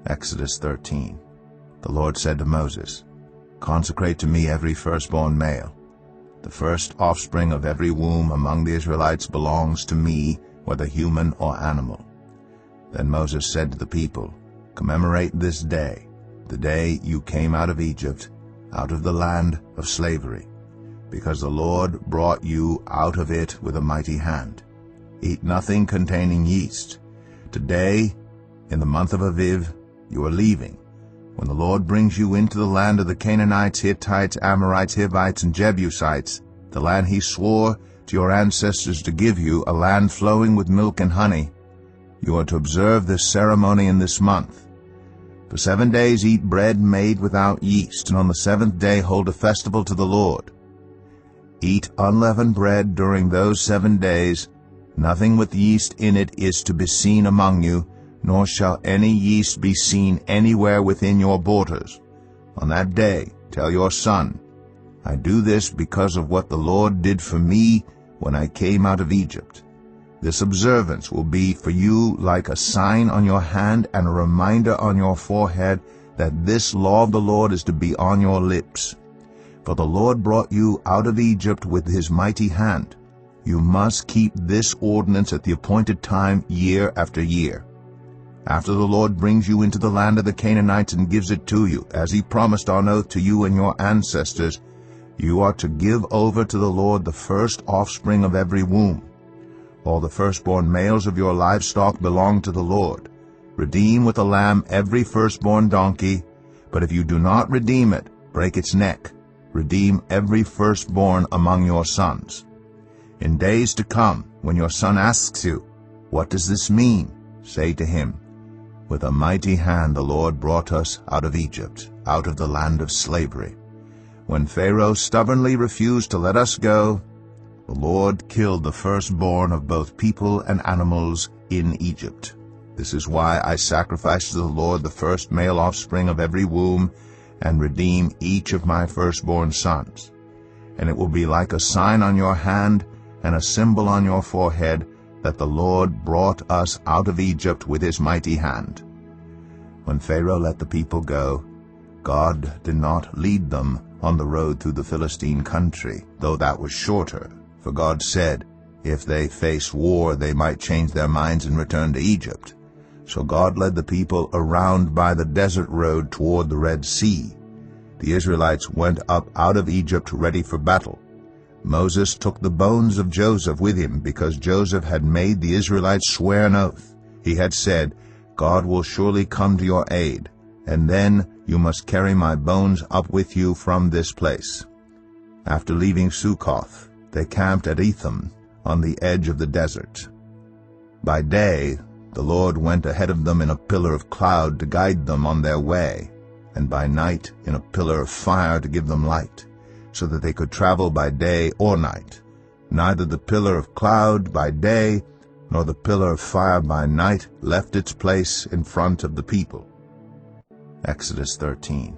Exodus 13. The Lord said to Moses, "Consecrate to me every firstborn male. The first offspring of every womb among the Israelites belongs to me, whether human or animal." Then Moses said to the people, "Commemorate this day, the day you came out of Egypt, out of the land of slavery, because the Lord brought you out of it with a mighty hand. Eat nothing containing yeast. Today, in the month of Aviv, you are leaving, when the Lord brings you into the land of the Canaanites, Hittites, Amorites, Hivites, and Jebusites, the land he swore to your ancestors to give you, a land flowing with milk and honey. You are to observe this ceremony in this month. For 7 days eat bread made without yeast, and on the 7th day hold a festival to the Lord. Eat unleavened bread during those 7 days. Nothing with yeast in it is to be seen among you, nor shall any yeast be seen anywhere within your borders. On that day tell your son, I do this because of what the Lord did for me when I came out of Egypt. This observance will be for you like a sign on your hand and a reminder on your forehead that this law of the Lord is to be on your lips. For the Lord brought you out of Egypt with his mighty hand. You must keep this ordinance at the appointed time year after year. After the Lord brings you into the land of the Canaanites and gives it to you, as he promised on oath to you and your ancestors, you are to give over to the Lord the first offspring of every womb. All the firstborn males of your livestock belong to the Lord. Redeem with a lamb every firstborn donkey, but if you do not redeem it, break its neck. Redeem every firstborn among your sons. In days to come, when your son asks you, What does this mean? Say to him, With a mighty hand the Lord brought us out of Egypt, out of the land of slavery. When Pharaoh stubbornly refused to let us go, the Lord killed the firstborn of both people and animals in Egypt. This is why I sacrifice to the Lord the first male offspring of every womb, and redeem each of my firstborn sons. And it will be like a sign on your hand and a symbol on your forehead that the Lord brought us out of Egypt with his mighty hand." When Pharaoh let the people go, God did not lead them on the road through the Philistine country, though that was shorter. For God said, if they face war, they might change their minds and return to Egypt. So God led the people around by the desert road toward the Red Sea. The Israelites went up out of Egypt ready for battle. Moses took the bones of Joseph with him, because Joseph had made the Israelites swear an oath. He had said, God will surely come to your aid, and then you must carry my bones up with you from this place. After leaving Succoth, they camped at Etham, on the edge of the desert. By day, the Lord went ahead of them in a pillar of cloud to guide them on their way, and by night in a pillar of fire to give them light, so that they could travel by day or night. Neither the pillar of cloud by day nor the pillar of fire by night left its place in front of the people. Exodus 13.